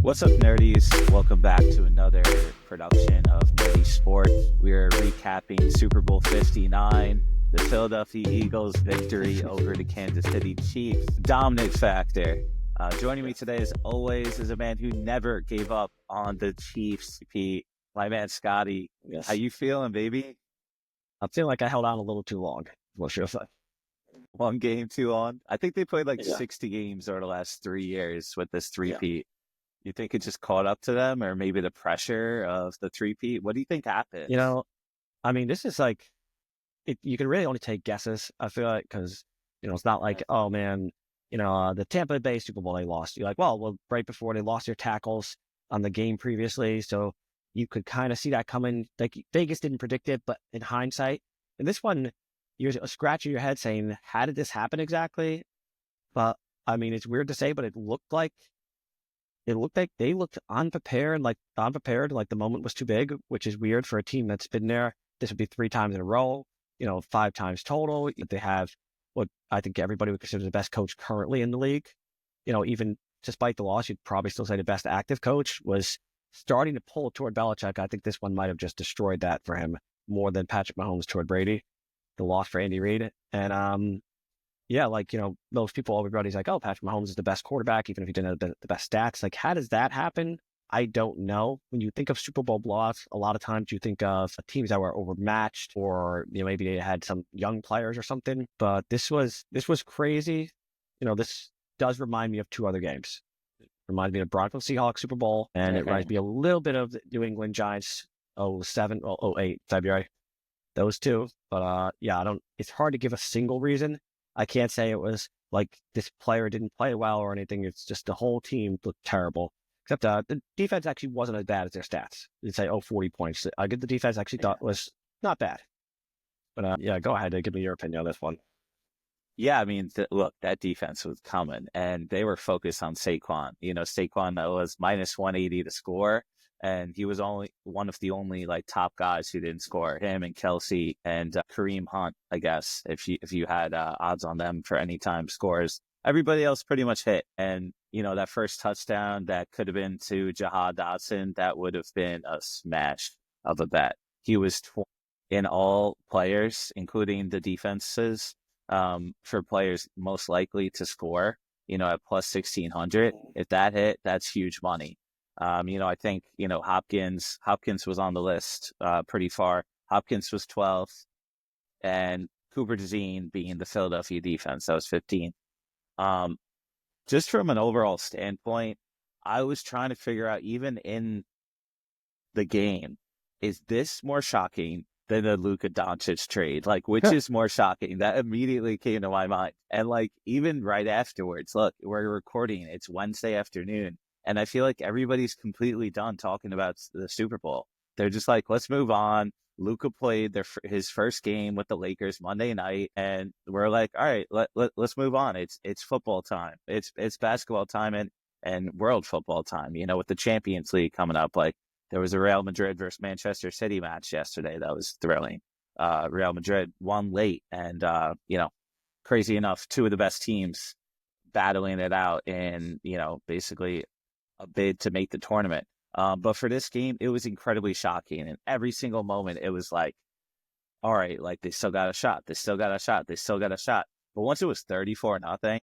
What's up, nerdies? Welcome back to another production of Nerdie Sports. We're recapping Super Bowl 59, the Philadelphia Eagles' victory over the Kansas City Chiefs. Dominant factor. Joining me today, as always, is a man who never gave up on the Chiefs, Pete. My man, Scotty. Yes. How you feeling, baby? I feel like I held on a little too long. Well, sure. One game too on. I think they played like Yeah. 60 games over the last 3 years with this three-peat. You think it just caught up to them, or maybe the pressure of the three-peat? What do you think happened? This is like, you can really only take guesses, I feel like, because, it's not like, oh, man, the Tampa Bay Super Bowl they lost. You're like, well, right before they lost their tackles on the game previously, so you could kind of see that coming. Like, Vegas didn't predict it, but in hindsight, and this one, you're scratching your head saying, how did this happen exactly? But, it's weird to say, but it looked like they looked unprepared, like the moment was too big, which is weird for a team that's been there. This would be 3 times in a row, 5 times total. They have what I think everybody would consider the best coach currently in the league. Even despite the loss, you'd probably still say the best active coach was starting to pull toward Belichick. I think this one might have just destroyed that for him more than Patrick Mahomes toward Brady, the loss for Andy Reid. And, most people, everybody's like, oh, Patrick Mahomes is the best quarterback, even if he didn't have the best stats. Like, how does that happen? I don't know. When you think of Super Bowl blowouts, a lot of times you think of teams that were overmatched, or maybe they had some young players or something. But this was crazy. This does remind me of 2 other games. It reminds me of Broncos Seahawks Super Bowl, and it reminds me a little bit of the New England Giants 08 February. Those 2. But it's hard to give a single reason. I can't say it was like this player didn't play well or anything. It's just the whole team looked terrible. Except the defense actually wasn't as bad as their stats. You'd say, 40 points. I get the defense actually thought was not bad. But go ahead and give me your opinion on this one. Yeah, look, that defense was coming, and they were focused on Saquon. Saquon was minus 180 to score, and he was only one of the only top guys who didn't score. Him and Kelsey and Kareem Hunt, I guess, if you had odds on them for any time scores. Everybody else pretty much hit. And, that first touchdown that could have been to Jahad Dotson, that would have been a smash of a bet. He was in all players, including the defenses, for players most likely to score, at plus 1,600. If that hit, that's huge money. I think, Hopkins was on the list pretty far. Hopkins was 12th, and Cooper DeZean being the Philadelphia defense, that was 15th. Just from an overall standpoint, I was trying to figure out, even in the game, is this more shocking than the Luka Doncic trade? Which is more shocking? That immediately came to my mind. And even right afterwards, look, we're recording, it's Wednesday afternoon, and I feel like everybody's completely done talking about the Super Bowl. They're just like, let's move on. Luka played his first game with the Lakers Monday night, and we're like, all right, let's move on. It's football time. It's basketball time and world football time, with the Champions League coming up. There was a Real Madrid versus Manchester City match yesterday that was thrilling. Real Madrid won late, and, crazy enough, 2 of the best teams battling it out in, basically a bid to make the tournament. But for this game, it was incredibly shocking. And every single moment, it was like, all right, they still got a shot. They still got a shot. They still got a shot. But once it was 34-0,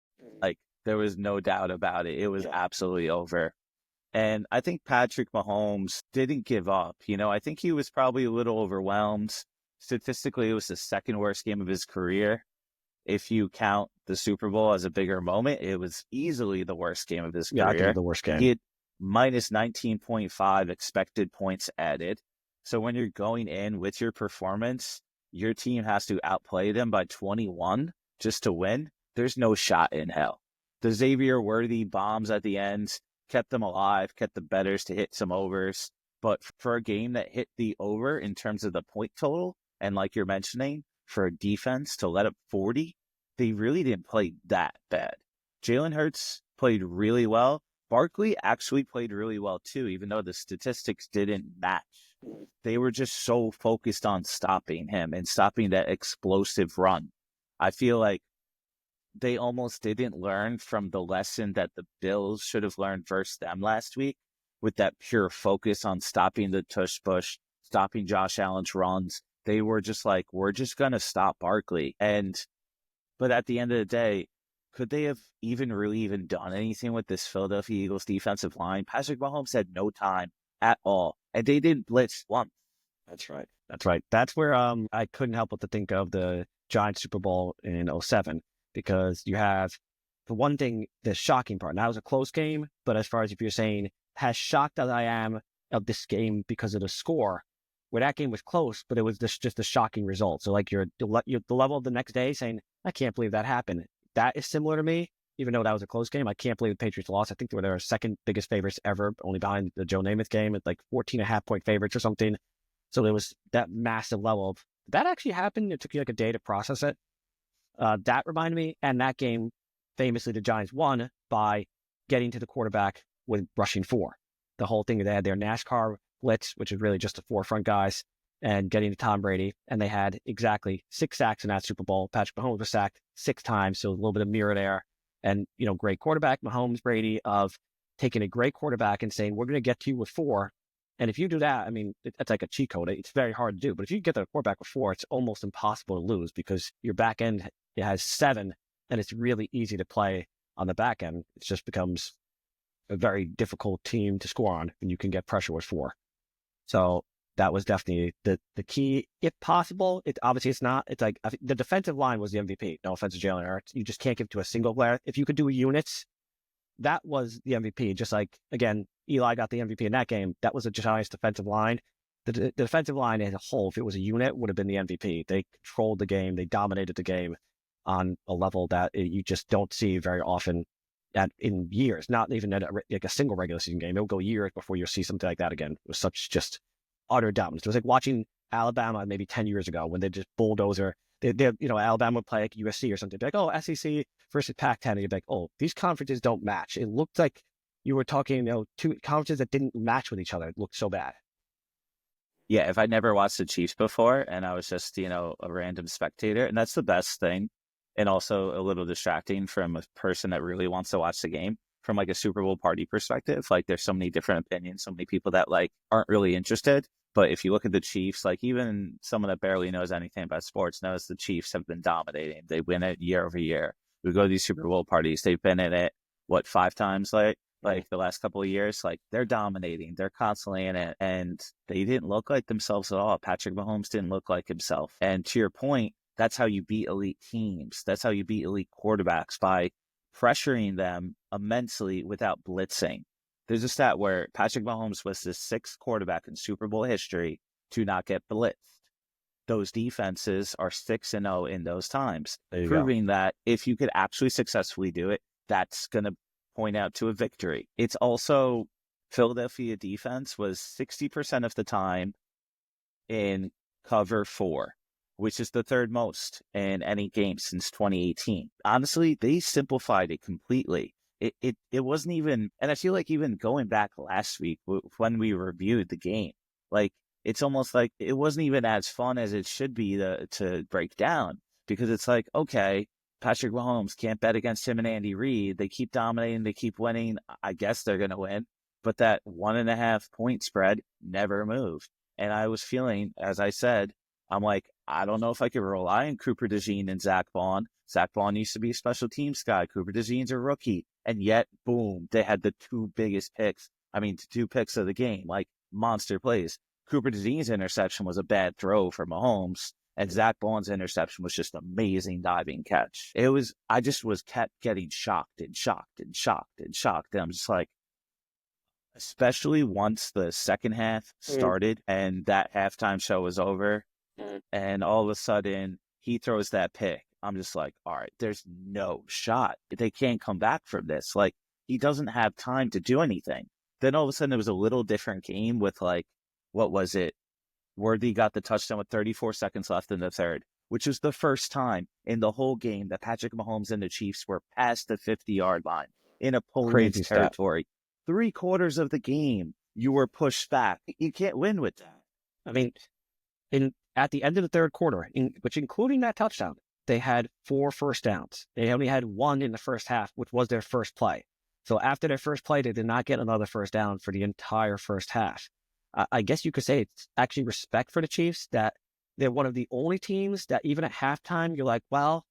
there was no doubt about it. It was absolutely over. And I think Patrick Mahomes didn't give up. I think he was probably a little overwhelmed. Statistically, it was the 2nd worst game of his career. If you count the Super Bowl as a bigger moment, it was easily the worst game of his career. Yeah, I think it's the worst game. He had minus 19.5 expected points added. So when you're going in with your performance, your team has to outplay them by 21 just to win. There's no shot in hell. The Xavier Worthy bombs at the end kept them alive, kept the bettors to hit some overs. But for a game that hit the over in terms of the point total, and like you're mentioning, for a defense to let up 40, they really didn't play that bad. Jalen Hurts played really well. Barkley actually played really well too, even though the statistics didn't match. They were just so focused on stopping him and stopping that explosive run. I feel like they almost didn't learn from the lesson that the Bills should have learned versus them last week, with that pure focus on stopping the tush push, stopping Josh Allen's runs. They were just like, we're just going to stop Barkley. But at the end of the day, could they have even done anything with this Philadelphia Eagles defensive line? Patrick Mahomes had no time at all, and they didn't blitz once. That's right. That's right. That's where I couldn't help but to think of the Giants Super Bowl in 07, because you have the one thing, the shocking part. Now it was a close game, but as far as if you're saying, as shocked as I am of this game because of the score, where that game was close, but it was just a shocking result. So like you're the level of the next day saying, I can't believe that happened. That is similar to me, even though that was a close game. I can't believe the Patriots lost. I think they were their second biggest favorites ever, only behind the Joe Namath game at like 14.5-point favorites or something. So there was that massive level of, did that actually happen? It took you like a day to process it. That reminded me, and that game, famously, the Giants won by getting to the quarterback with rushing 4. The whole thing, they had their NASCAR blitz, which is really just the 4 front guys, and getting to Tom Brady. And they had exactly 6 sacks in that Super Bowl. Patrick Mahomes was sacked 6 times, so a little bit of mirror there. And, great quarterback, Mahomes, Brady, of taking a great quarterback and saying, we're going to get to you with 4. And if you do that, I mean, it's like a cheat code. It's very hard to do. But if you get the quarterback with 4, it's almost impossible to lose, because your back end, it has 7, and it's really easy to play on the back end. It just becomes a very difficult team to score on when you can get pressure with 4. So that was definitely the key, if possible. Obviously it's not. It's like, I think the defensive line was the MVP. No offense to Jalen Hurts. You just can't give it to a single player. If you could do units, that was the MVP. Just like, again, Eli got the MVP in that game. That was a Giants defensive line. The defensive line as a whole, if it was a unit, would have been the MVP. They controlled the game. They dominated the game on a level that you just don't see very often in years. Not even at like a single regular season game. It will go years before you'll see something like that again. It was such just utter dominance. It was like watching Alabama maybe 10 years ago when they just bulldozer. Alabama would play like USC or something. They'd be like, oh, SEC versus Pac-10. And you'd be like, oh, these conferences don't match. It looked like you were talking, two conferences that didn't match with each other. It looked so bad. Yeah, if I never watched the Chiefs before and I was just, a random spectator, and that's the best thing, and also a little distracting from a person that really wants to watch the game from like a Super Bowl party perspective. Like there's so many different opinions, so many people that like aren't really interested. But if you look at the Chiefs, like even someone that barely knows anything about sports knows the Chiefs have been dominating. They win it year over year. We go to these Super Bowl parties. They've been in it, 5 times like the last couple of years. Like they're dominating. They're constantly in it. And they didn't look like themselves at all. Patrick Mahomes didn't look like himself. And to your point, that's how you beat elite teams. That's how you beat elite quarterbacks, by pressuring them immensely without blitzing. There's a stat where Patrick Mahomes was the 6th quarterback in Super Bowl history to not get blitzed. Those defenses are 6-0 in those times, proving that if you could actually successfully do it, that's going to point out to a victory. It's also, Philadelphia defense was 60% of the time in cover 4, which is the 3rd most in any game since 2018. Honestly, they simplified it completely. It wasn't even, and I feel like even going back last week when we reviewed the game, like it's almost like it wasn't even as fun as it should be to break down, because it's like, okay, Patrick Mahomes, can't bet against him and Andy Reid. They keep dominating, they keep winning. I guess they're going to win. But that 1.5 point spread never moved. And I was feeling, as I said, I'm like, I don't know if I could rely on Cooper DeJean and Zach Vaughn. Zach Vaughn used to be a special teams guy. Cooper DeJean's a rookie. And yet, boom, they had the 2 biggest picks. I mean, 2 picks of the game, like monster plays. Cooper DeJean's interception was a bad throw for Mahomes, and Zach Vaughn's interception was just amazing diving catch. I just kept getting shocked and shocked and shocked and shocked. And I'm just like, especially once the second half started and that halftime show was over, and all of a sudden he throws that pick. I'm just like, all right, there's no shot. They can't come back from this. Like, he doesn't have time to do anything. Then all of a sudden it was a little different game with like, what was it? Worthy got the touchdown with 34 seconds left in the 3rd, which was the first time in the whole game that Patrick Mahomes and the Chiefs were past the 50-yard line in opponent's territory. 3/4 of the game, you were pushed back. You can't win with that. I mean, at the end of the 3rd quarter, which including that touchdown, they had 4 first downs. They only had 1 in the first half, which was their first play. So after their first play, they did not get another first down for the entire first half. I guess you could say it's actually respect for the Chiefs that they're one of the only teams that even at halftime, you're like, well,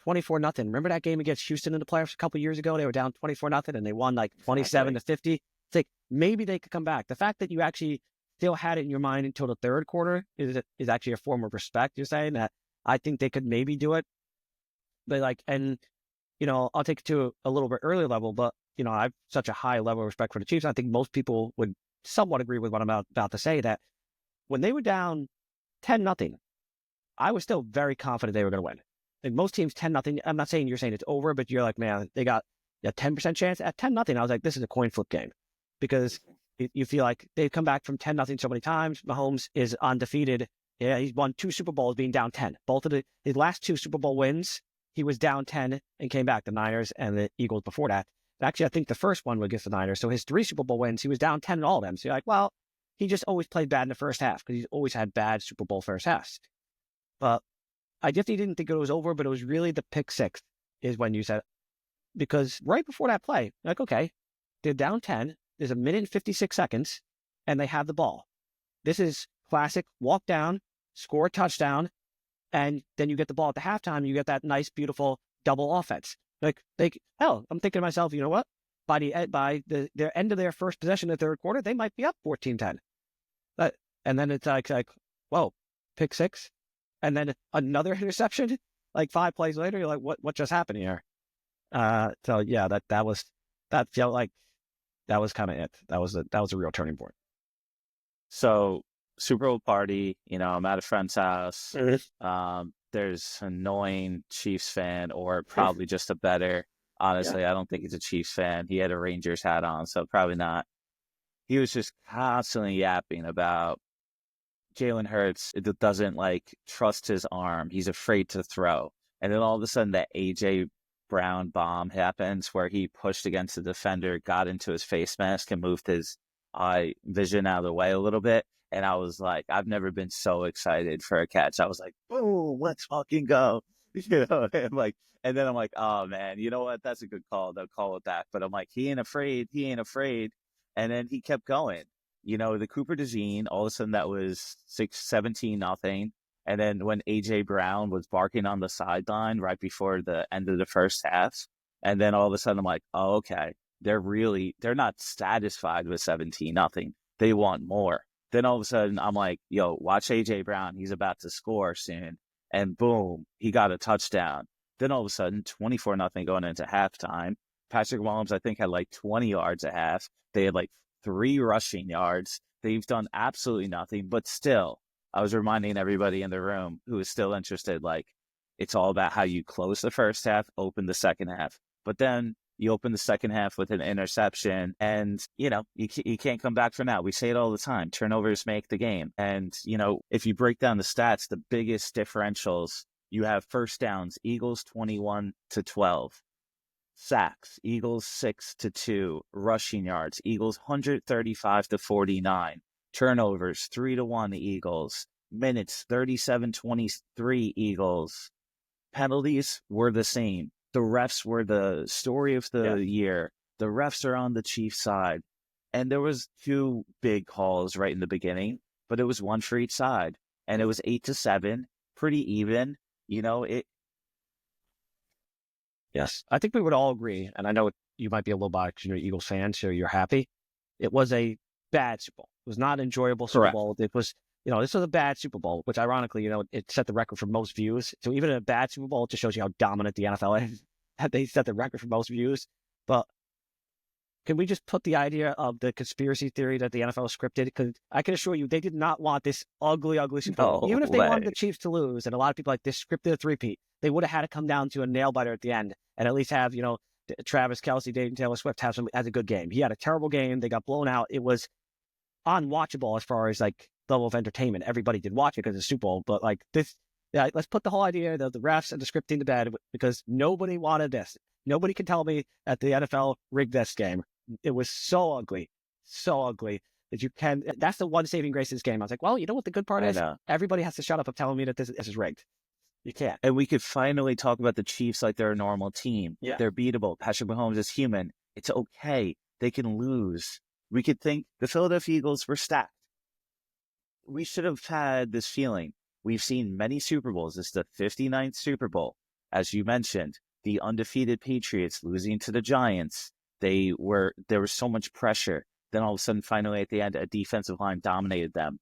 24-0. Remember that game against Houston in the playoffs a couple years ago? They were down 24-0 and they won like 27-50. It's like maybe they could come back. The fact that you actually still had it in your mind until the third quarter is actually a form of respect. You're saying that I think they could maybe do it. But like, and I'll take it to a little bit earlier level, but I have such a high level of respect for the Chiefs. I think most people would somewhat agree with what I'm about to say, that when they were down 10-0, I was still very confident they were going to win. And most teams 10-0. I'm not saying you're saying it's over, but you're like, man, they got a 10% chance at 10-0. I was like, this is a coin flip game, because you feel like they've come back from 10-0 so many times. Mahomes is undefeated. Yeah, he's won 2 Super Bowls being down 10. Both of his last 2 Super Bowl wins, he was down 10 and came back. The Niners and the Eagles before that. Actually, I think the first one was against the Niners. So his 3 Super Bowl wins, he was down 10 in all of them. So you're like, well, he just always played bad in the first half because he's always had bad Super Bowl first halves. But I definitely didn't think it was over, but it was really the pick six is when you said, because right before that play, like, okay, they're down 10. There's 1 minute and 56 seconds, and they have the ball. This is classic walk down, score a touchdown, and then you get the ball at the halftime. You get that nice, beautiful double offense. Like, hell, I'm thinking to myself, you know what? By their end of their first possession of the third quarter, they might be up 14-10. And then it's like, whoa, pick six, and then another interception. Like 5 plays later, you're like, what just happened here? So yeah, that felt like that was kind of it. That was a real turning point. So Super Bowl party, I'm at a friend's house. There's an annoying Chiefs fan, or probably just a better. Honestly, I don't think he's a Chiefs fan. He had a Rangers hat on, so probably not. He was just constantly yapping about Jalen Hurts. It doesn't trust his arm. He's afraid to throw. And then all of a sudden that AJ Brown bomb happens where he pushed against the defender, got into his face mask and moved his eye vision out of the way a little bit. And I was like, I've never been so excited for a catch. I was like, boom, let's fucking go. And then I'm like, oh man, you know what? That's a good call. They'll call it back. But I'm like, he ain't afraid. And then he kept going. The Cooper DeJean, all of a sudden that was 17-0. And then when AJ Brown was barking on the sideline right before the end of the first half, and then all of a sudden I'm like, oh, okay, they're not satisfied with 17-0. They want more. Then all of a sudden I'm like, yo, watch AJ Brown. He's about to score soon. And boom, he got a touchdown. Then all of a sudden 24-0 going into halftime. Patrick Mahomes, I think, had 20 yards a half. They had 3 rushing yards. They've done absolutely nothing, but still, I was reminding everybody in the room who is still interested, it's all about how you close the first half, open the second half. But then you open the second half with an interception, and, you can't come back from that. We say it all the time. Turnovers make the game. And, if you break down the stats, the biggest differentials, you have first downs, Eagles 21-12. Sacks, Eagles 6-2. Rushing yards, Eagles 135-49. Turnovers 3-1 Eagles. Minutes 37-23 Eagles. Penalties were the same. The refs were the story of the year. The refs are on the Chiefs side. And there was 2 big calls right in the beginning, but it was 1 for each side. And it was 8-7, pretty even. Yes, I think we would all agree, and I know you might be a little biased because you're an Eagles fan, so you're happy. It was a bad Super Bowl. It was not an enjoyable Super Bowl. It was, this was a bad Super Bowl, which ironically, it set the record for most views. So even a bad Super Bowl, it just shows you how dominant the NFL is. That they set the record for most views. But can we just put the idea of the conspiracy theory that the NFL scripted? Because I can assure you, they did not want this ugly, ugly Super Bowl. Even if they wanted the Chiefs to lose, and a lot of people this scripted a three-peat, they would have had to come down to a nail-biter at the end and at least have, Travis Kelce, Dayton Taylor Swift has a good game. He had a terrible game. They got blown out. It was unwatchable as far as level of entertainment. Everybody did watch it because it's Super Bowl, but this, let's put the whole idea of the refs and the scripting to bed, because nobody wanted this. Nobody can tell me that the NFL rigged this game. It was so ugly that you can. That's the one saving grace of this game. I was like, well, you know what the good part is? Everybody has to shut up of telling me that this is rigged. You can't. And we could finally talk about the Chiefs like they're a normal team. Yeah. They're beatable. Patrick Mahomes is human. It's okay. They can lose. We could think the Philadelphia Eagles were stacked. We should have had this feeling. We've seen many Super Bowls. This is the 59th Super Bowl. As you mentioned, the undefeated Patriots losing to the Giants. There was so much pressure. Then all of a sudden, finally at the end, a defensive line dominated them.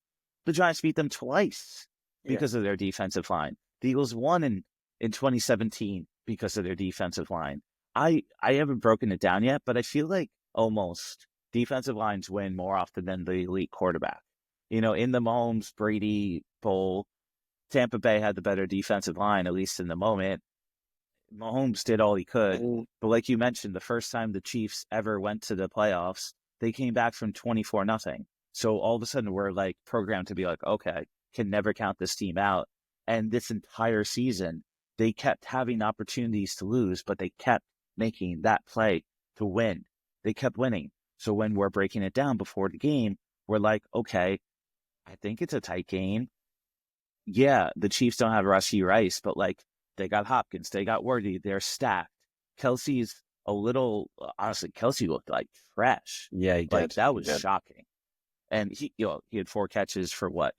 The Giants beat them twice because of their defensive line. The Eagles won in 2017 because of their defensive line. I haven't broken it down yet, but I feel like almost defensive lines win more often than the elite quarterback. In the Mahomes, Brady Bowl, Tampa Bay had the better defensive line, at least in the moment. Mahomes did all he could. But like you mentioned, the first time the Chiefs ever went to the playoffs, they came back from 24-0. So all of a sudden we're like programmed to be like, okay, can never count this team out. And this entire season, they kept having opportunities to lose, but they kept making that play to win. They kept winning. So when we're breaking it down before the game, we're like, okay, I think it's a tight game. Yeah, the Chiefs don't have Rashee Rice, but like they got Hopkins, they got Worthy, they're stacked. Kelsey's honestly, Kelsey looked like trash. Yeah, he did. Like that was shocking. And he had 4 catches for what?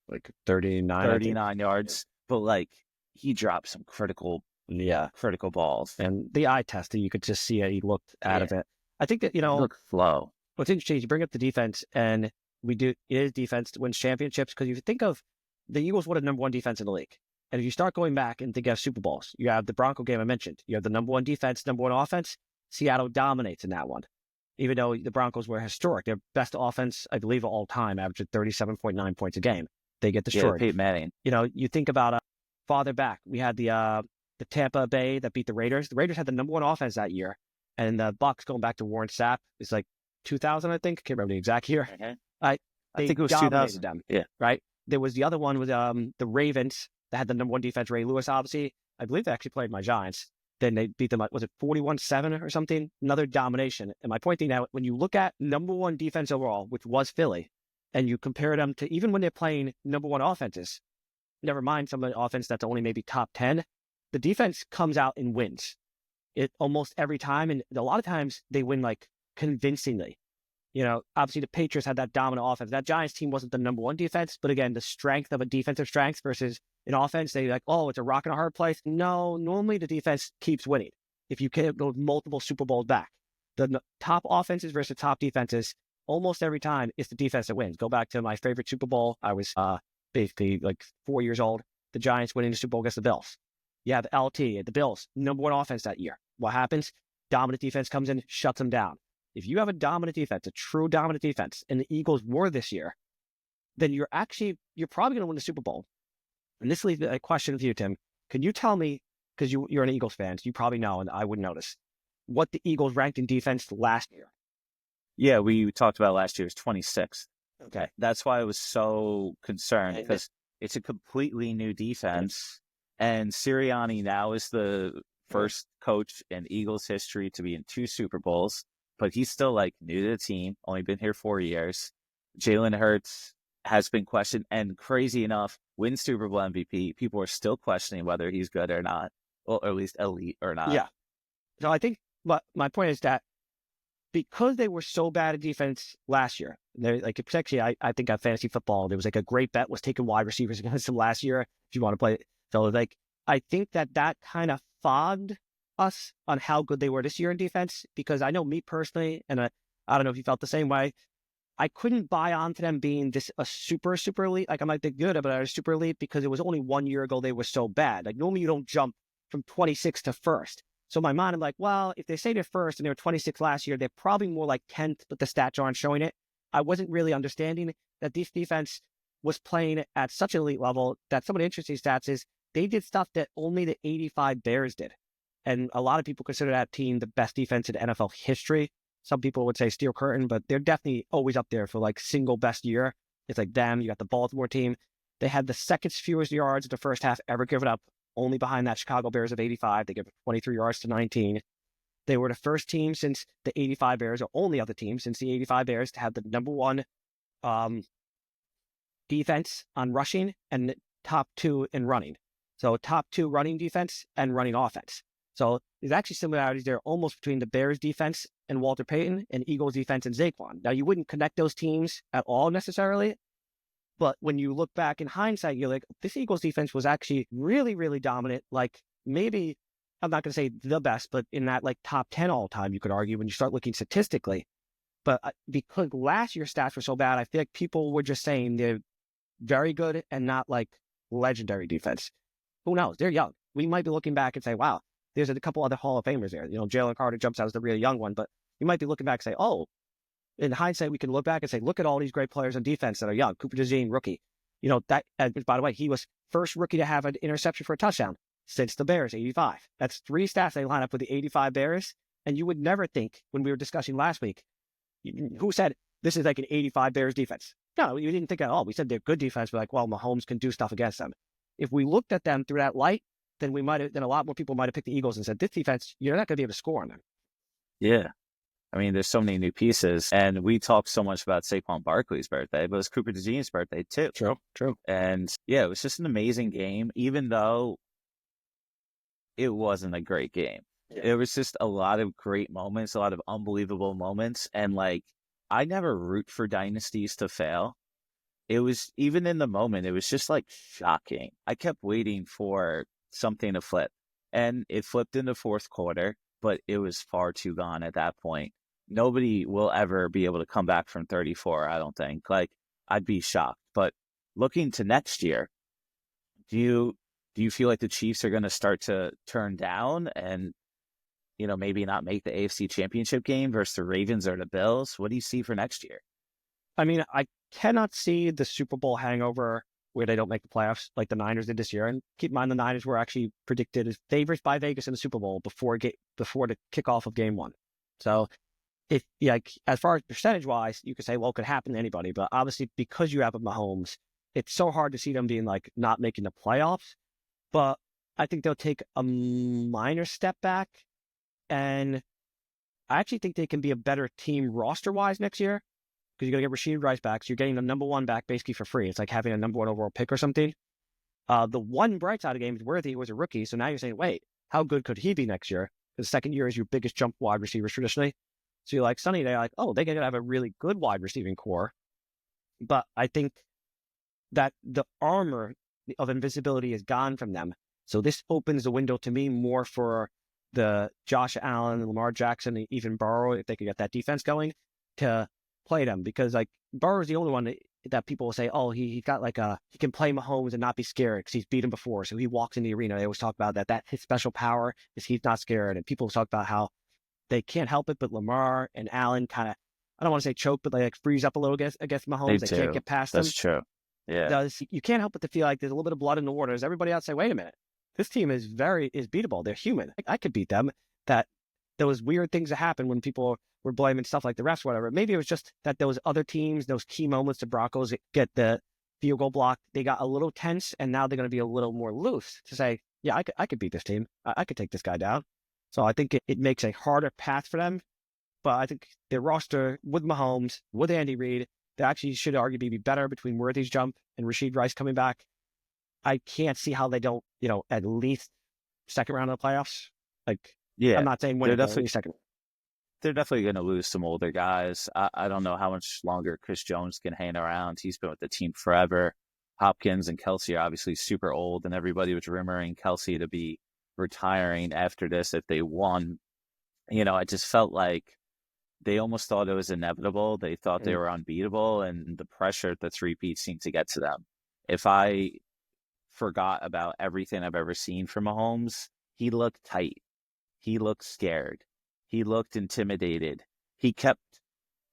Like 39 yards. But like he dropped some critical balls. And the eye testing, you could just see it. He looked out of it. I think that, look slow. What's interesting is you bring up the defense, and it is defense that wins championships, because if you think of the Eagles, what a number 1 defense in the league. And if you start going back and think of Super Bowls, you have the Bronco game I mentioned. You have the number 1 defense, number 1 offense. Seattle dominates in that one. Even though the Broncos were historic, their best offense, I believe, of all time, averaged 37.9 points a game. They get destroyed. Yeah, Peyton Manning. You think about farther back, we had the Tampa Bay that beat the Raiders. The Raiders had the number 1 offense that year. And the Bucs, going back to Warren Sapp, it's like 2000, I think. I can't remember the exact year. Okay. I think it was 2000. Them, yeah. Right? There was the other one with the Ravens that had the number 1 defense, Ray Lewis, obviously. I believe they actually played my Giants. Then they beat them, was it 41-7 or something? Another domination. And my point being that when you look at number 1 defense overall, which was Philly, and you compare them to even when they're playing number 1 offenses, never mind some of the offense that's only maybe top 10, the defense comes out and wins. It almost every time, and a lot of times they win like convincingly. Obviously the Patriots had that dominant offense. That Giants team wasn't the number 1 defense, but again, the strength of a defensive strength versus an offense, they like, oh, it's a rock and a hard place. No, normally the defense keeps winning. If you can go multiple Super Bowls back, the top offenses versus top defenses, almost every time it's the defense that wins. Go back to my favorite Super Bowl. I was basically like 4 years old. The Giants winning the Super Bowl against the Bills. You have LT, the Bills, number 1 offense that year. What happens? Dominant defense comes in, shuts them down. If you have a dominant defense, a true dominant defense, and the Eagles were this year, then you're probably going to win the Super Bowl. And this leads a question for you, Tim. Can you tell me, because you're an Eagles fan, so you probably know, and I wouldn't notice, what the Eagles ranked in defense last year? Yeah, we talked about last year's 26th. Okay. That's why I was so concerned, because it's a completely new defense. And Sirianni now is the first coach in Eagles history to be in 2 Super Bowls, but he's still like new to the team, only been here 4 years. Jalen Hurts has been questioned, and crazy enough, wins Super Bowl MVP. People are still questioning whether he's good or not, or at least elite or not. Yeah. So I think, but my point is that because they were so bad at defense last year, like actually, I think on fantasy football, there was like a great bet was taking wide receivers against them last year. If you want to play, so like I think that kind of fogged us on how good they were this year in defense. Because I know me personally, and I don't know if you felt the same way. I couldn't buy onto them being a super elite. Like I'm like they're good, but they're super elite because it was only 1 year ago they were so bad. Like normally you don't jump from 26 to first. So in my mind, I'm like, well, if they say they're first and they were 26 last year, they're probably more like 10th, but the stats aren't showing it. I wasn't really understanding that this defense was playing at such an elite level that some of the interesting stats is they did stuff that only the 85 Bears did. And a lot of people consider that team the best defense in NFL history. Some people would say Steel Curtain, but they're definitely always up there for like single best year. It's like them. You got the Baltimore team. They had the second fewest yards in the first half ever given up, only behind that Chicago Bears of 85. They gave up 23 yards to 19. They were the first team since the 85 Bears, or only other team since the 85 Bears, to have the number 1 defense on rushing and top 2 in running. So top 2 running defense and running offense. So there's actually similarities there almost between the Bears defense and Walter Payton and Eagles defense and Saquon. Now, you wouldn't connect those teams at all necessarily, but when you look back in hindsight, you're like, this Eagles defense was actually really, really dominant. Like maybe, I'm not going to say the best, but in that like top 10 all time, you could argue when you start looking statistically. But because last year's stats were so bad, I feel like people were just saying they're very good and not like legendary defense. Who knows? They're young. We might be looking back and say, wow, there's a couple other Hall of Famers there. Jalen Carter jumps out as the really young one, but you might be looking back and say, oh, in hindsight, we can look back and say, look at all these great players on defense that are young. Cooper DeJean, rookie. That, by the way, he was first rookie to have an interception for a touchdown since the Bears, 85. That's 3 stats they line up with the 85 Bears. And you would never think, when we were discussing last week, who said this is like an 85 Bears defense? No, you didn't think at all. We said they're good defense. We're like, well, Mahomes can do stuff against them. If we looked at them through that light, then a lot more people might have picked the Eagles and said, this defense, you're not going to be able to score on them. Yeah. I mean, there's so many new pieces, and we talked so much about Saquon Barkley's birthday, but it was Cooper DeJean's birthday too. True. And yeah, it was just an amazing game, even though it wasn't a great game. Yeah. It was just a lot of great moments, a lot of unbelievable moments. And like, I never root for dynasties to fail. It was, even in the moment, it was just like shocking. I kept waiting for something to flip, and it flipped in the fourth quarter, but it was far too gone at that point. Nobody will ever be able to come back from 34, I don't think. Like, I'd be shocked. But looking to next year, do you feel like the Chiefs are going to start to turn down and, maybe not make the AFC Championship game versus the Ravens or the Bills? What do you see for next year? I mean, I cannot see the Super Bowl hangover where they don't make the playoffs like the Niners did this year. And keep in mind, the Niners were actually predicted as favorites by Vegas in the Super Bowl before the kickoff of game 1. So as far as percentage-wise, you could say, well, it could happen to anybody. But obviously, because you have a Mahomes, it's so hard to see them being like not making the playoffs. But I think they'll take a minor step back. And I actually think they can be a better team roster-wise next year, because you're going to get Rashid Rice back. So you're getting the number 1 back basically for free. It's like having a number 1 overall pick or something. The one bright side of the game is Worthy was a rookie. So now you're saying, wait, how good could he be next year? The second year is your biggest jump wide receivers traditionally. So you're like, Sunny, they're like, oh, they're going to have a really good wide receiving core. But I think that the armor of invisibility is gone from them. So this opens the window to me more for the Josh Allen, Lamar Jackson, and even Burrow, if they could get that defense going, to play them. Because like Burrow is the only one that people will say, oh, he got like he can play Mahomes and not be scared because he's beat him before. So he walks in the arena. They always talk about that his special power is he's not scared. And people talk about how they can't help it, but Lamar and Allen kind of, I don't want to say choke, but they like freeze up a little against Mahomes. They can't get past them. That's true. Yeah. You can't help but to feel like there's a little bit of blood in the water. Does everybody else say, wait a minute, this team is beatable. They're human. I could beat them. That those weird things that happen when people were blaming stuff like the refs, or whatever. Maybe it was just that those other teams, those key moments, the Broncos get the field goal block, they got a little tense, and now they're going to be a little more loose to say, yeah, I could beat this team. I could take this guy down. So I think it makes a harder path for them. But I think their roster with Mahomes, with Andy Reid, they actually should arguably be better between Worthy's jump and Rashid Rice coming back. I can't see how they don't, at least second round of the playoffs. Like, yeah, I'm not saying win, but at least second. They're definitely going to lose some older guys. I don't know how much longer Chris Jones can hang around. He's been with the team forever. Hopkins and Kelsey are obviously super old, and everybody was rumoring Kelsey to be retiring after this if they won. I just felt like they almost thought it was inevitable. They thought they were unbeatable, and the pressure at the three-peat seemed to get to them. If I forgot about everything I've ever seen from Mahomes, he looked tight. He looked scared. He looked intimidated. He kept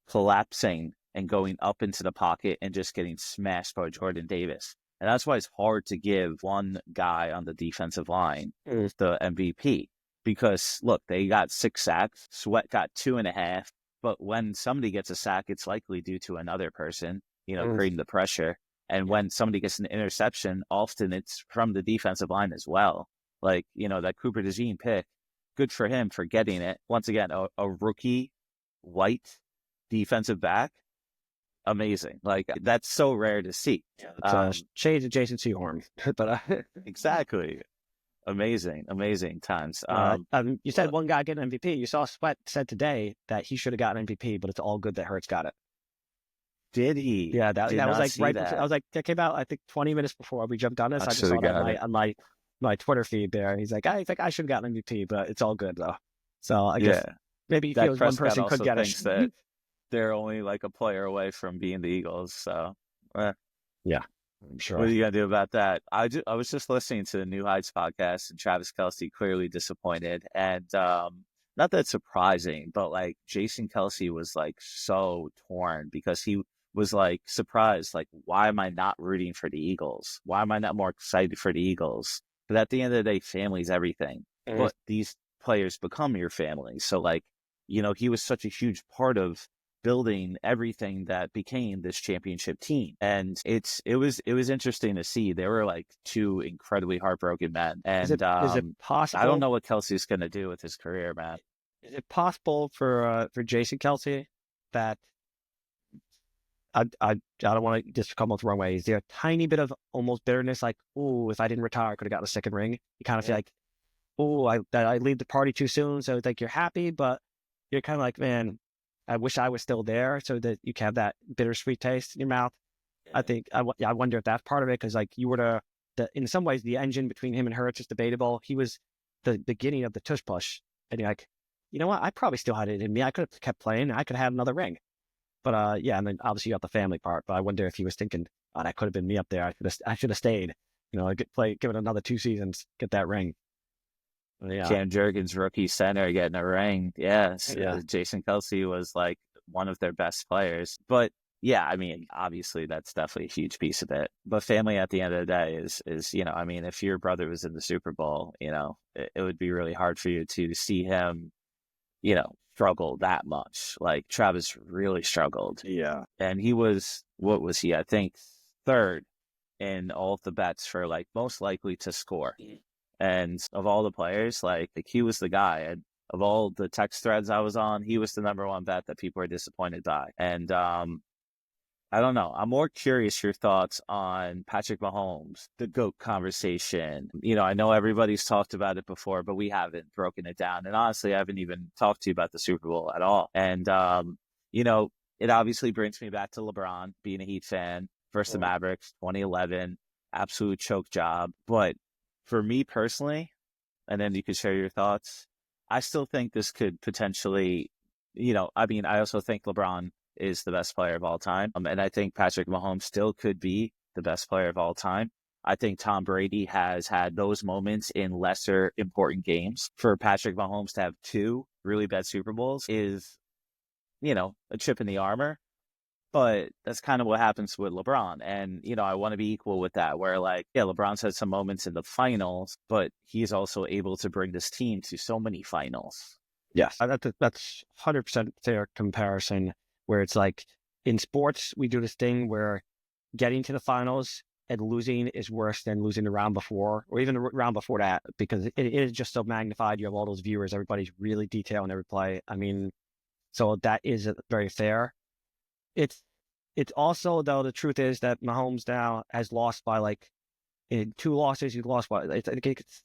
collapsing and going up into the pocket and just getting smashed by Jordan Davis. And that's why it's hard to give one guy on the defensive line the MVP. Because, look, they got 6 sacks. Sweat got 2.5. But when somebody gets a sack, it's likely due to another person, creating the pressure. And when somebody gets an interception, often it's from the defensive line as well. Like, that Cooper DeJean pick, good for him for getting it. Once again, a rookie white defensive back. Amazing. Like, that's so rare to see. It's shades of Jason Sehorn. But exactly. amazing times. You said one guy getting MVP. You saw Sweat said today that he should have gotten MVP, but it's all good that Hurts got it. Did he? Yeah, that was like right before. I was like, that came out I think 20 minutes before we jumped on this. I just saw that on my Twitter feed there. He's like, I think I should have gotten MVP, but it's all good though. So I guess maybe he feels one person could get it. That they're only like a player away from being the Eagles. So yeah. I'm sure. What are you gonna do about that? I was just listening to the New Heights podcast, and Travis Kelce clearly disappointed, and not that surprising, but like Jason Kelce was like so torn because he was like surprised, like, why am I not rooting for the Eagles? Why am I not more excited for the Eagles? But at the end of the day, family's everything. Mm-hmm. But these players become your family, so like, you know, he was such a huge part of building everything that became this championship team. And it was interesting to see. They were like two incredibly heartbroken men. And is it possible? I don't know what Kelce's going to do with his career, man. Is it possible for Jason Kelce that I don't want to just come off the wrong way? Is there a tiny bit of almost bitterness, like, oh, if I didn't retire, I could have gotten a second ring? You kind of feel like, oh, I leave the party too soon. So it's like you're happy, but you're kind of like, man, I wish I was still there so that you can have that bittersweet taste in your mouth. I think, I wonder if that's part of it, because like you were in some ways, the engine between him and Hurts is debatable. He was the beginning of the tush push. And you're like, you know what? I probably still had it in me. I could have kept playing. I could have had another ring. But and then obviously you got the family part. But I wonder if he was thinking, oh, that could have been me up there. I should have stayed. You know, give it another 2 seasons, get that ring. Yeah. Cam Jurgens, rookie center, getting a ring. Yes. Yeah. Jason Kelce was like one of their best players. But yeah, I mean, obviously that's definitely a huge piece of it. But family at the end of the day is, you know, I mean, if your brother was in the Super Bowl, you know, it would be really hard for you to see him, you know, struggle that much. Like Travis really struggled. Yeah. And he was, what was he? I think 3rd in all of the bets for like most likely to score. And of all the players, like he was the guy. And of all the text threads I was on, he was the number one bet that people were disappointed by. And I don't know. I'm more curious your thoughts on Patrick Mahomes, the GOAT conversation. You know, I know everybody's talked about it before, but we haven't broken it down. And honestly, I haven't even talked to you about the Super Bowl at all. And, you know, it obviously brings me back to LeBron, being a Heat fan, versus the Mavericks, 2011, absolute choke job. But for me personally, and then you could share your thoughts, I still think this could potentially, you know, I mean, I also think LeBron is the best player of all time. And I think Patrick Mahomes still could be the best player of all time. I think Tom Brady has had those moments in lesser important games. For Patrick Mahomes to have 2 really bad Super Bowls is, you know, a chip in the armor. But that's kind of what happens with LeBron. And, you know, I want to be equal with that, where like, yeah, LeBron's had some moments in the finals, but he's also able to bring this team to so many finals. Yes, that's 100% fair comparison, where it's like in sports, we do this thing where getting to the finals and losing is worse than losing the round before, or even the round before that, because it is just so magnified. You have all those viewers, everybody's really detailing every play. I mean, so that is very fair. It's also, though, the truth is that Mahomes now has lost by like in 2 losses. He's lost by it's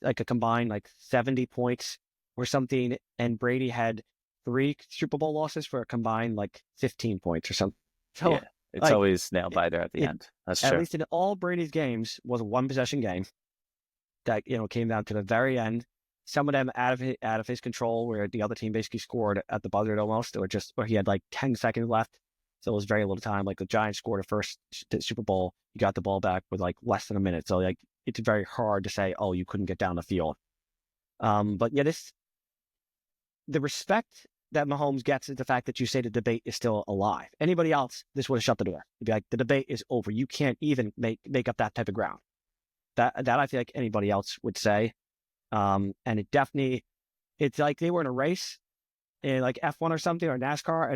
like a combined like 70 points or something, and Brady had 3 Super Bowl losses for a combined like 15 points or something. So yeah, it's like, always nail biter at the end. That's true. At least in all Brady's games was a 1-possession game that, you know, came down to the very end. Some of them out of his control, where the other team basically scored at the buzzer almost, or he had like 10 seconds left. So it was very little time. Like the Giants scored a first Super Bowl. You got the ball back with like less than a minute. So like it's very hard to say, oh, you couldn't get down the field. But yeah, the respect that Mahomes gets is the fact that you say the debate is still alive. Anybody else, this would have shut the door. It'd be like, the debate is over. You can't even make up that type of ground. That I feel like anybody else would say. And it's like they were in a race in like F1 or something, or NASCAR, and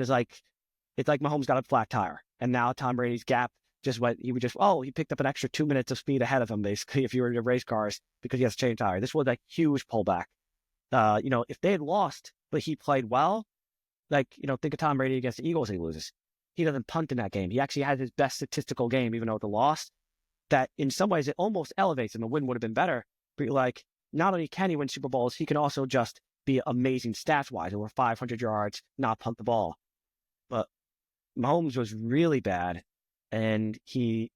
it's like Mahomes got a flat tire, and now Tom Brady's gap just went. He picked up an extra 2 minutes of speed ahead of him, basically, if you were in the race cars, because he has to change tire. This was a huge pullback. You know, if they had lost, but he played well, like, you know, think of Tom Brady against the Eagles, he loses. He doesn't punt in that game. He actually had his best statistical game, even though it's a loss. That in some ways it almost elevates him. The win would have been better, but you're like, not only can he win Super Bowls, he can also just be amazing stats-wise, over 500 yards, not punt the ball. But Mahomes was really bad, and he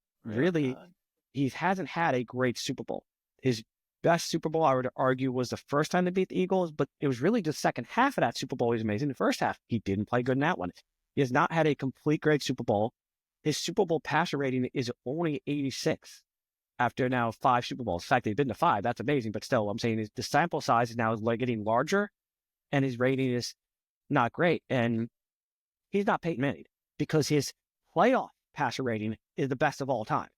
hasn't had a great Super Bowl. His best Super Bowl, I would argue, was the first time they beat the Eagles, but it was really the second half of that Super Bowl he was amazing. The first half, he didn't play good in that one. He has not had a complete great Super Bowl. His Super Bowl passer rating is only 86 after now 5 Super Bowls. In fact, they've been to 5. That's amazing, but still, I'm saying the sample size is now getting larger, and his rating is not great. And he's not Peyton Manning because his playoff passer rating is the best of all time.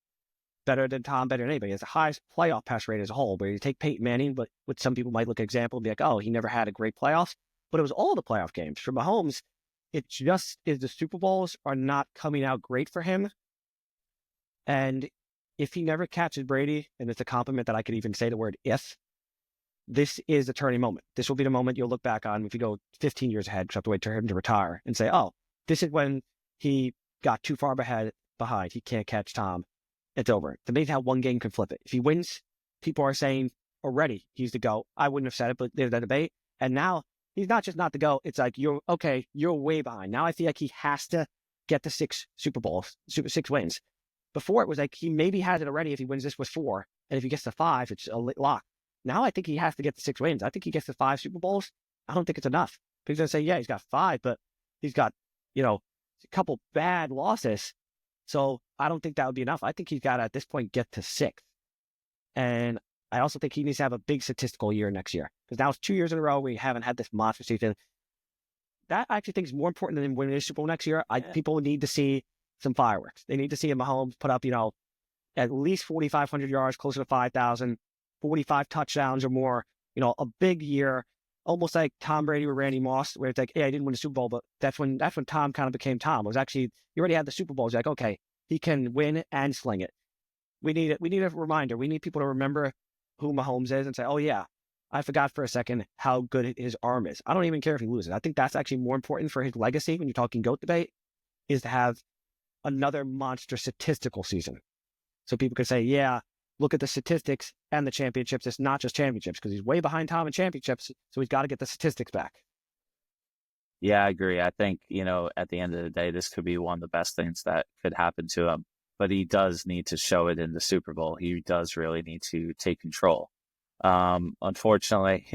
Better than Tom, better than anybody. He has the highest playoff pass rate as a whole, where you take Peyton Manning, but what some people might look at example and be like, oh, he never had a great playoffs. But it was all the playoff games. For Mahomes, it just is the Super Bowls are not coming out great for him. And if he never catches Brady, and it's a compliment that I could even say the word if, this is the turning moment. This will be the moment you'll look back on if you go 15 years ahead, because you have to wait for him to retire, and say, oh, this is when he got too far behind. He can't catch Tom. It's over. It's amazing how one game can flip it. If he wins, people are saying already he's the GOAT. I wouldn't have said it, but there's that debate. And now he's not just not the GOAT. It's like, you're way behind. Now I feel like he has to get to 6 Super Bowls, 6 wins. Before it was like he maybe has it already if he wins this with 4. And if he gets to 5, it's a lock. Now I think he has to get to 6 wins. I think he gets to 5 Super Bowls. I don't think it's enough. People are going to say, yeah, he's got 5, but he's got, a couple bad losses. So I don't think that would be enough. I think he's got to, at this point, get to 6. And I also think he needs to have a big statistical year next year. Because now it's 2 years in a row we haven't had this monster season. That I actually think is more important than winning the Super Bowl next year. People need to see some fireworks. They need to see a Mahomes put up, at least 4,500 yards, closer to 5,000, 45 touchdowns or more, a big year. Almost like Tom Brady or Randy Moss, where it's like, hey, I didn't win the Super Bowl, but that's when Tom kind of became Tom. It was actually, you already had the Super Bowl. It's like, okay, he can win and sling it. We need a reminder. We need people to remember who Mahomes is and say, oh yeah, I forgot for a second how good his arm is. I don't even care if he loses. I think that's actually more important for his legacy when you're talking GOAT debate, is to have another monster statistical season. So people can say, yeah, look at the statistics and the championships. It's not just championships, because he's way behind Tom in championships. So he's got to get the statistics back. Yeah, I agree. I think, at the end of the day, this could be one of the best things that could happen to him. But he does need to show it in the Super Bowl. He does really need to take control. Unfortunately,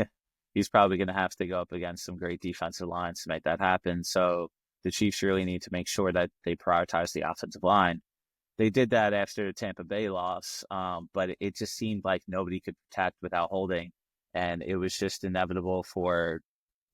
he's probably going to have to go up against some great defensive lines to make that happen. So the Chiefs really need to make sure that they prioritize the offensive line. They did that after the Tampa Bay loss, but it just seemed like nobody could protect without holding. And it was just inevitable for,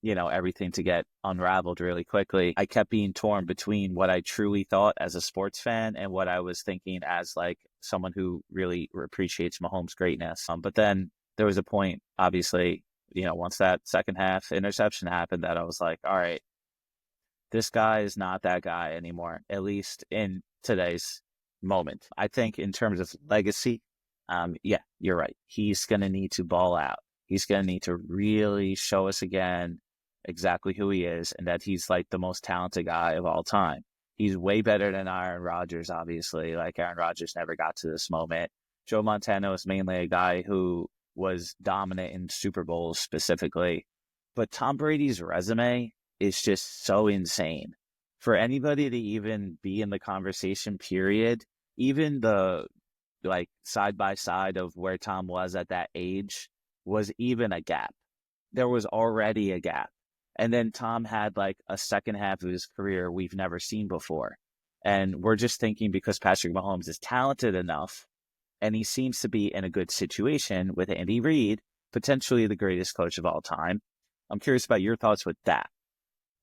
everything to get unraveled really quickly. I kept being torn between what I truly thought as a sports fan and what I was thinking as like someone who really appreciates Mahomes' greatness. But then there was a point, obviously, once that second half interception happened, that I was like, all right, this guy is not that guy anymore, at least in today's moment. I think in terms of legacy, yeah, you're right. He's going to need to ball out. He's going to need to really show us again exactly who he is, and that he's like the most talented guy of all time. He's way better than Aaron Rodgers, obviously. Like, Aaron Rodgers never got to this moment. Joe Montana is mainly a guy who was dominant in Super Bowls specifically. But Tom Brady's resume is just so insane. For anybody to even be in the conversation, period, even the like side by side of where Tom was at that age was even a gap. There was already a gap. And then Tom had like a second half of his career we've never seen before. And we're just thinking because Patrick Mahomes is talented enough and he seems to be in a good situation with Andy Reid, potentially the greatest coach of all time. I'm curious about your thoughts with that.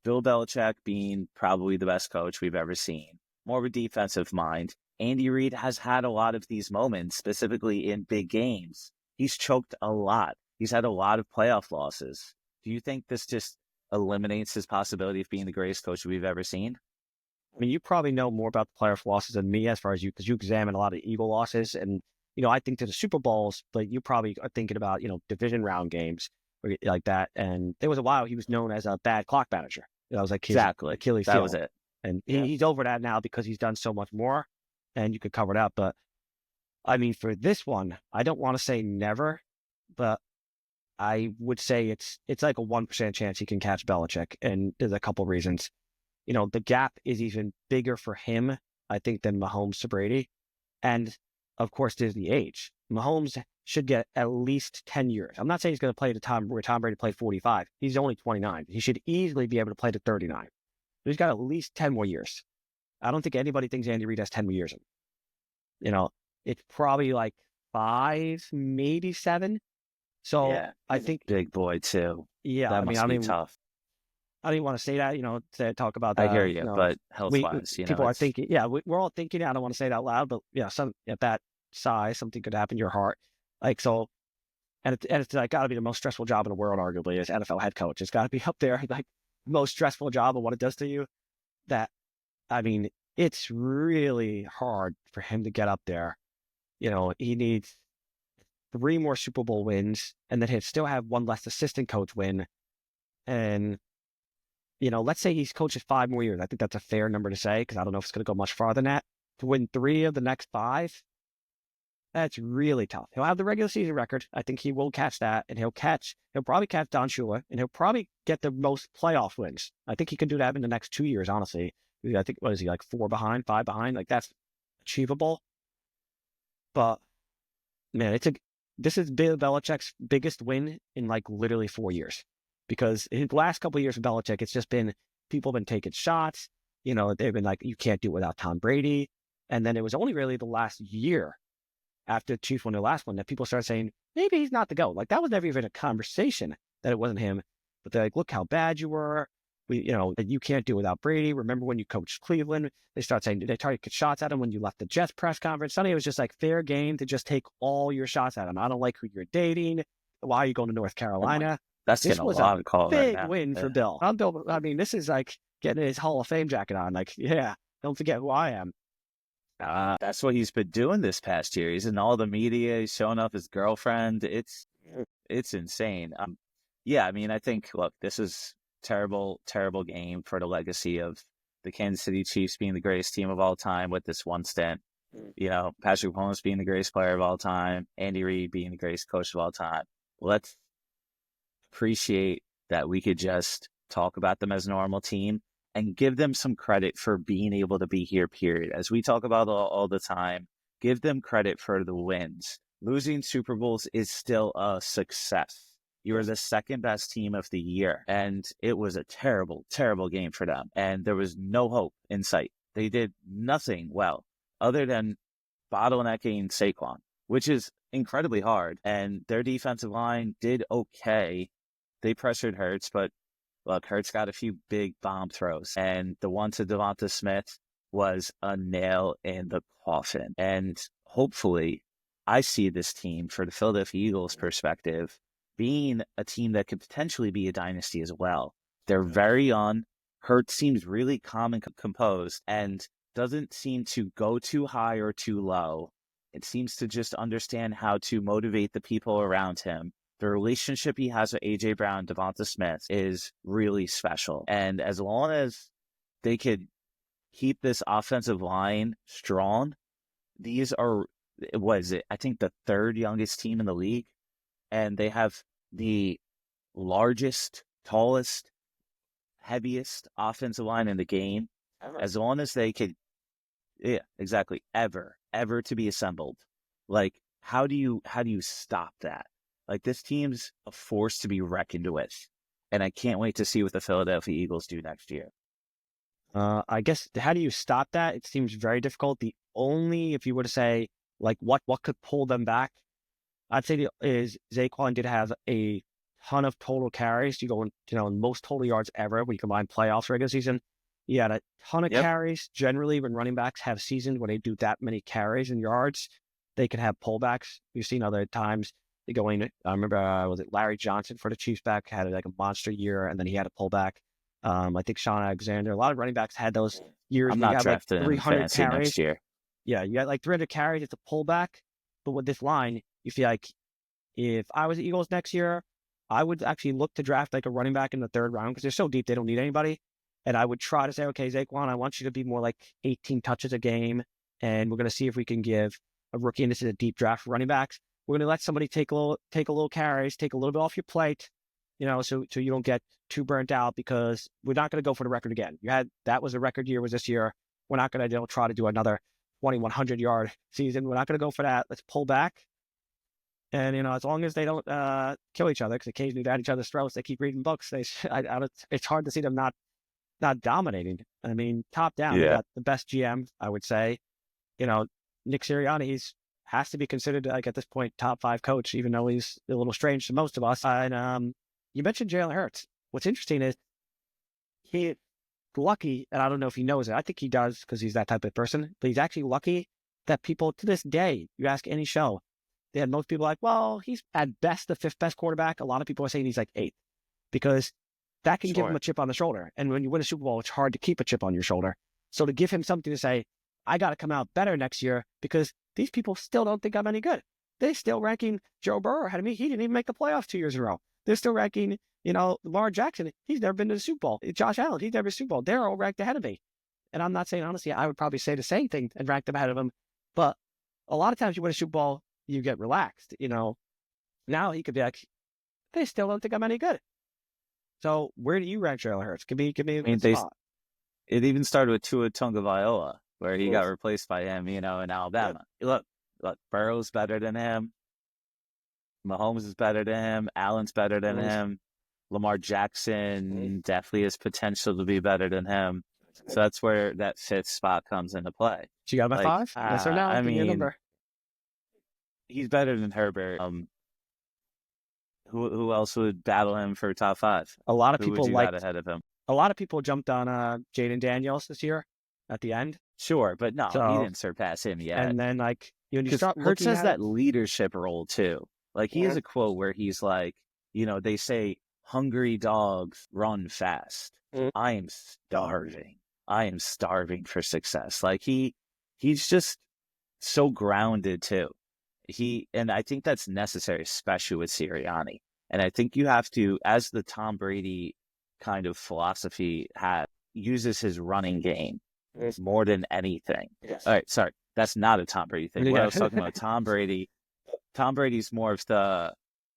Bill Belichick being probably the best coach we've ever seen, more of a defensive mind. Andy Reid has had a lot of these moments, specifically in big games. He's choked a lot. He's had a lot of playoff losses. Do you think this just eliminates his possibility of being the greatest coach we've ever seen? I mean, you probably know more about the playoff losses than me, as far as because you examine a lot of Eagle losses. And, I think to the Super Bowls, but you probably are thinking about, division round games like that. And there was a while he was known as a bad clock manager. That was like his Achilles heel. That was it. And he's over that now because he's done so much more, and you could cover it up. But I mean, for this one, I don't want to say never, but I would say it's like a 1% chance he can catch Belichick, and there's a couple reasons. The gap is even bigger for him, I think, than Mahomes to Brady. And of course, there's the age. Mahomes should get at least 10 years. I'm not saying he's going to play the time where Tom Brady played 45. He's only 29. He should easily be able to play to 39. But he's got at least 10 more years. I don't think anybody thinks Andy Reid has 10 more years. It's probably like 5, maybe 7. So Yeah, I think, big boy too. yeah, That must be tough. I didn't want to say that, to talk about I that. hear you, but health-wise, people are thinking, we're all thinking it. I don't want to say it out loud, but some at that size, something could happen to your heart. Like, so, and it's like got to be the most stressful job in the world, arguably, as NFL head coach. It's got to be up there, like most stressful job and what it does to you. I mean, it's really hard for him to get up there. He needs 3 more Super Bowl wins, and then he'd still have one less assistant coach win. And, let's say he's coached 5 more years. I think that's a fair number to say, because I don't know if it's going to go much farther than that. To win 3 of the next 5, that's really tough. He'll have the regular season record. I think he will catch that, and he'll probably catch Don Shula, and he'll probably get the most playoff wins. I think he can do that in the next 2 years, honestly. I think, what is he, like 4 behind, 5 behind? Like, that's achievable. But, man, this is Bill Belichick's biggest win in, like, literally 4 years. Because his last couple of years of Belichick, it's just been, people have been taking shots. They've been like, you can't do it without Tom Brady. And then it was only really the last year after the Chiefs won their last one that people started saying, maybe he's not the GOAT. Like, that was never even a conversation that it wasn't him. But they're like, look how bad you were. That you can't do it without Brady. Remember when you coached Cleveland? They tried to get shots at him when you left the Jets press conference. Suddenly it was just like fair game to just take all your shots at him. I don't like who you're dating. Why are you going to North Carolina? That's getting a lot of calls right now. Big win for Bill. I mean, this is like getting his Hall of Fame jacket on. Like, yeah, don't forget who I am. That's what he's been doing this past year. He's in all the media. He's showing off his girlfriend. It's insane. Yeah, I mean, I think, look, this is terrible game for the legacy of the Kansas City Chiefs being the greatest team of all time with this one stint. Patrick Mahomes being the greatest player of all time, Andy Reid being the greatest coach of all time. Let's appreciate that we could just talk about them as a normal team and give them some credit for being able to be here, period. As we talk about all the time, give them credit for the wins. Losing Super Bowls is still a success. You were the second best team of the year, and it was a terrible, terrible game for them. And there was no hope in sight. They did nothing well other than bottlenecking Saquon, which is incredibly hard. And their defensive line did okay. They pressured Hurts, but look, Hurts got a few big bomb throws. And the one to Devonta Smith was a nail in the coffin. And hopefully, I see this team, for the Philadelphia Eagles perspective, being a team that could potentially be a dynasty as well. They're very young. Hurts seems really calm and composed and doesn't seem to go too high or too low. It seems to just understand how to motivate the people around him. The relationship he has with A.J. Brown, Devonta Smith is really special. And as long as they could keep this offensive line strong, these are, I think the 3rd youngest team in the league. And they have the largest, tallest, heaviest offensive line in the game. As long as they could, ever to be assembled. Like, how do you stop that? Like, this team's a force to be reckoned with. And I can't wait to see what the Philadelphia Eagles do next year. I guess, how do you stop that? It seems very difficult. The only, if you were to say, like, what could pull them back, I'd say is Saquon did have a ton of total carries. You go in, most total yards ever when you combine playoffs, regular season. He had a ton of carries. Generally, when running backs have seasons when they do that many carries and yards, they can have pullbacks. We've seen other times they go in. I remember, was it Larry Johnson for the Chiefs back had like a monster year, and then he had a pullback. I think Sean Alexander. A lot of running backs had those years. I'm not drafting like 300 carries next year. Yeah, you got like 300 carries. It's a pullback. But with this line, you feel like if I was the Eagles next year, I would actually look to draft like a running back in the 3rd round because they're so deep they don't need anybody. And I would try to say, okay, Saquon, I want you to be more like 18 touches a game, and we're going to see if we can give a rookie, and this is a deep draft for running backs, we're going to let somebody take a little carries, take a little bit off your plate, so you don't get too burnt out, because we're not going to go for the record again. That was a record year, was this year. We're not going to try to do another 2,100-yard season. We're not going to go for that. Let's pull back. And, as long as they don't kill each other, because occasionally they're at each other's throats, they keep reading books. It's hard to see them not dominating. I mean, top down, they got the best GM, I would say. Nick Sirianni, has to be considered, like, at this point, top 5 coach, even though he's a little strange to most of us. And you mentioned Jalen Hurts. What's interesting is he's lucky, and I don't know if he knows it. I think he does, because he's that type of person. But he's actually lucky that people, to this day, you ask any show, they had most people like, well, he's at best the 5th best quarterback. A lot of people are saying he's like 8th, because that can give him a chip on the shoulder. And when you win a Super Bowl, it's hard to keep a chip on your shoulder. So to give him something to say, I got to come out better next year, because these people still don't think I'm any good. They're still ranking Joe Burrow ahead of me. He didn't even make the playoffs 2 years in a row. They're still ranking, Lamar Jackson. He's never been to the Super Bowl. Josh Allen, he's never been to the Super Bowl. They're all ranked ahead of me. And I'm not saying, honestly, I would probably say the same thing and rank them ahead of him. But a lot of times you win a Super Bowl, you get relaxed, Now he could be like, they still don't think I'm any good. So where do you rank Jalen Hurts? Give me a spot. It even started with Tua Tagovailoa, where he got replaced by him, in Alabama. Yeah. Look, Burrow's better than him. Mahomes is better than him. Allen's better than him. Lamar Jackson definitely has potential to be better than him. So that's where that 5th spot comes into play. You got my 5? Yes or no? I mean, number. He's better than Herbert. Who else would battle him for top 5? A lot of people got ahead of him. A lot of people jumped on Jaden Daniels this year at the end. Sure, but no, he didn't surpass him yet. And then, like, when you start Hurts has that it, leadership role too. Like, he has a quote where he's like, they say, hungry dogs run fast. I am starving. I am starving for success. Like, he's just so grounded too. And I think that's necessary, especially with Sirianni. And I think you have to, as the Tom Brady kind of philosophy uses his running game more than anything. Yes. All right, sorry. That's not a Tom Brady thing. What I was talking about, Tom Brady's more of the,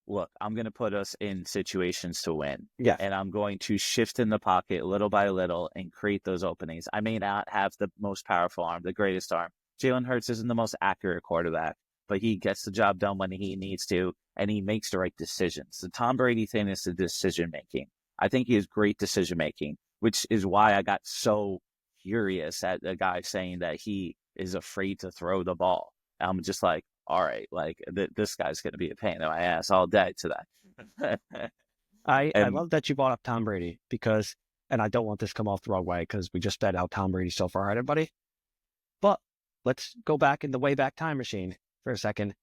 look, I'm going to put us in situations to win. Yeah. And I'm going to shift in the pocket little by little and create those openings. I may not have the most powerful arm, the greatest arm. Jalen Hurts isn't the most accurate quarterback, but he gets the job done when he needs to, and he makes the right decisions. The Tom Brady thing is the decision-making. I think he has great decision-making, which is why I got so furious at the guy saying that he is afraid to throw the ball. I'm just like, all right, like, this guy's going to be a pain in my ass all day today. I love that you brought up Tom Brady, because, and I don't want this to come off the wrong way, because we just said how Tom Brady's so far ahead, everybody. But let's go back in the Wayback Time Machine for a second.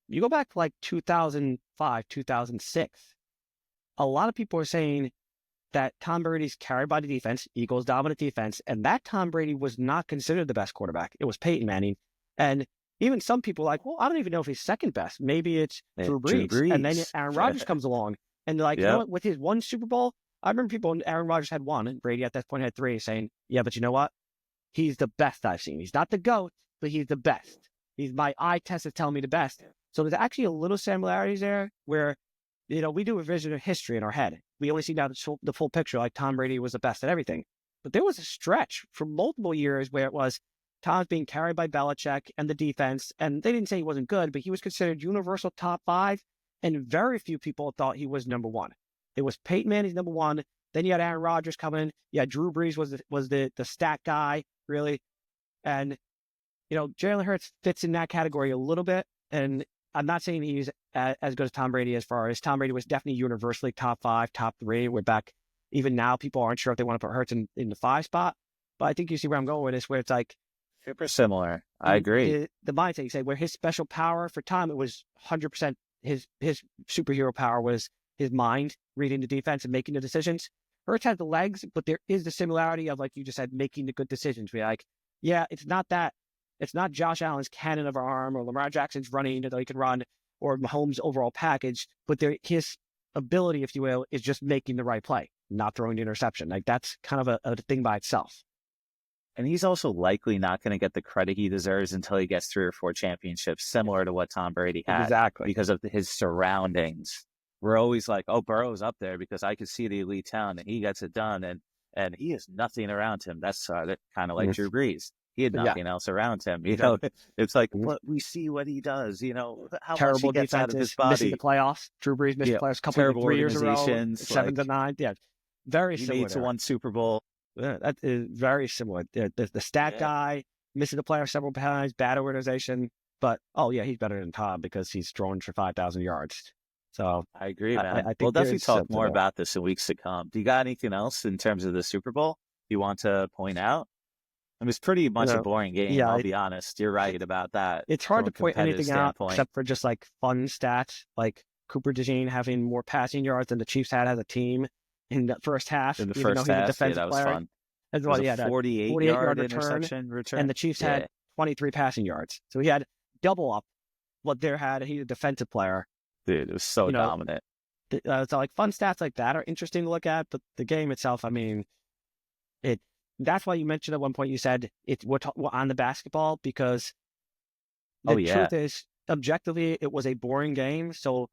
You go back to like 2005, 2006. A lot of people are saying that Tom Brady's carried by the defense, Eagles dominant defense, and that Tom Brady was not considered the best quarterback. It was Peyton Manning. And even some people are like, well, I don't even know if he's second best. Maybe it's Drew Brees. And then Aaron Rodgers comes along, and they're like, you know what, with his one Super Bowl, I remember people, Aaron Rodgers had 1, and Brady at that point had 3, saying, yeah, but you know what? He's the best I've seen. He's not the GOAT, but he's the best. My eye test is telling me the best. So there's actually a little similarities there where, we do a vision of history in our head. We only see now the full picture, like Tom Brady was the best at everything. But there was a stretch for multiple years where it was Tom's being carried by Belichick and the defense, and they didn't say he wasn't good, but he was considered universal top 5, and very few people thought he was number 1. It was Peyton Manning's number 1. Then you had Aaron Rodgers coming in. Yeah, Drew Brees was the stat guy, really. And, Jalen Hurts fits in that category a little bit, and I'm not saying he's as good as Tom Brady as far as Tom Brady was definitely universally top 5, top 3. We're back. Even now, people aren't sure if they want to put Hurts in the 5 spot. But I think you see where I'm going with this, where it's like, super similar. I agree. The mindset, you say, where his special power for Tom, it was 100% his superhero power was his mind, reading the defense and making the decisions. Hurts has the legs, but there is the similarity of, like you just said, making the good decisions. We're like, yeah, it's not Josh Allen's cannon of an arm or Lamar Jackson's running that he can run or Mahomes' overall package, but his ability, if you will, is just making the right play, not throwing the interception. Like, that's kind of a thing by itself. And he's also likely not going to get the credit he deserves until he gets 3 or 4 championships, similar to what Tom Brady had. Exactly. Because of his surroundings. We're always like, oh, Burrow's up there because I can see the elite talent and he gets it done. And he has nothing around him. That's kind of like Drew Brees. He had nothing else around him. You know, it's like, but we see what he does, you know, how terrible much he gets out of his body. Missing the playoffs. Drew Brees missed the playoffs a couple of 3 years in a row, 7-9. Yeah, very similar. He made to one Super Bowl. Yeah, that is very similar. The stat guy, missing the playoffs several times, bad organization. But, he's better than Tom because he's thrown for 5,000 yards. So I agree, man. I think we'll definitely talk more about this in weeks to come. Do you got anything else in terms of the Super Bowl you want to point out? I mean, it's pretty much a boring game. Yeah, I'll be honest. You're right about that. It's hard to point anything out except for just like fun stats, like Cooper DeJean having more passing yards than the Chiefs had as a team in the first half. In the first half, that was fun. As well, a 48-yard interception return. And the Chiefs had 23 passing yards. So he had double up what they had. He's a defensive player. Dude, it was so dominant. So like fun stats like that are interesting to look at, but the game itself, I mean, that's why you mentioned at one point, you said we're on the basketball because the truth is, objectively, it was a boring game, so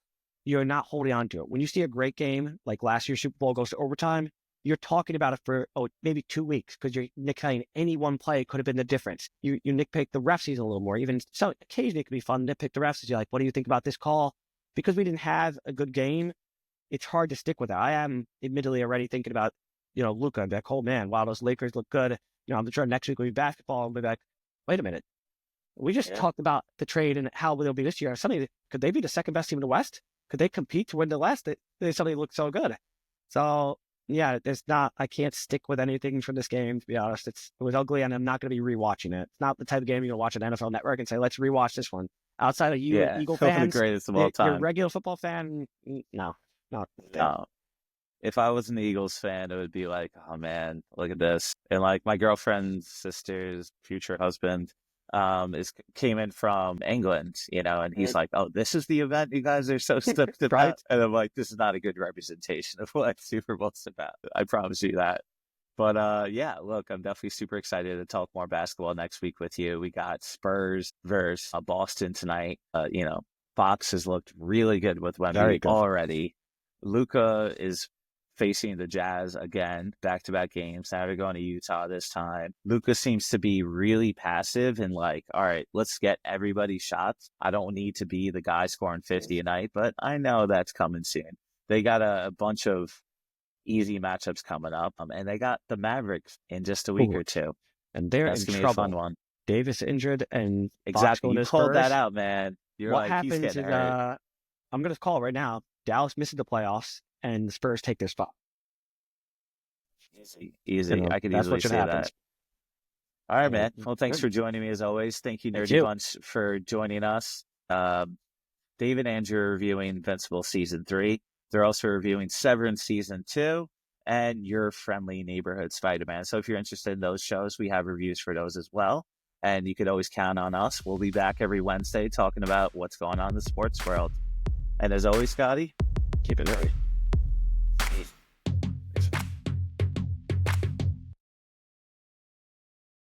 you're not holding on to it. When you see a great game, like last year's Super Bowl goes to overtime, you're talking about it for maybe 2 weeks because you're nitpicking any one play could have been the difference. You nitpick the ref season a little more. Even so, occasionally it can be fun to nitpick the refs. You're like, what do you think about this call? Because we didn't have a good game, it's hard to stick with it. I am admittedly already thinking about, Luka. I'm like, oh man, wow, those Lakers look good. I'm sure next week will be basketball. I'll be like, wait a minute. We just talked about the trade and how they'll be this year. Suddenly, could they be the second best team in the West? Could they compete to win the West? They suddenly look so good. So, yeah, I can't stick with anything from this game, to be honest. It was ugly, and I'm not going to be rewatching it. It's not the type of game you're going to watch on NFL Network and say, let's rewatch this one. Outside of you, Eagle fans, the greatest of all time. You're a regular football fan, no. If I was an Eagles fan, it would be like, oh man, look at this. And like my girlfriend's sister's future husband came in from England, and he's like, oh, this is the event you guys are so stoked about. Right? And I'm like, this is not a good representation of what Super Bowl's about. I promise you that. But look, I'm definitely super excited to talk more basketball next week with you. We got Spurs versus Boston tonight. Fox has looked really good with Wemby already. Luka is facing the Jazz again, back-to-back games. Now they're going to Utah this time. Luka seems to be really passive and like, all right, let's get everybody shots. I don't need to be the guy scoring 50 a night, but I know that's coming soon. They got a bunch of easy matchups coming up, and they got the Mavericks in just a week or two. And they're that's in gonna trouble. Be a fun one. Davis injured, and exactly. You called that out, man. What happens is, I'm going to call right now. Dallas misses the playoffs, and the Spurs take their spot. Easy. I could easily say that. All right, man. Well, thanks for joining me as always. Thank you, Nerdy Bunch, for joining us. David and Andrew are reviewing Invincible Season 3. They're also reviewing Severance Season 2 and Your Friendly Neighborhood Spider-Man. So if you're interested in those shows, we have reviews for those as well. And you could always count on us. We'll be back every Wednesday talking about what's going on in the sports world. And as always, Scotty, keep it nerdy.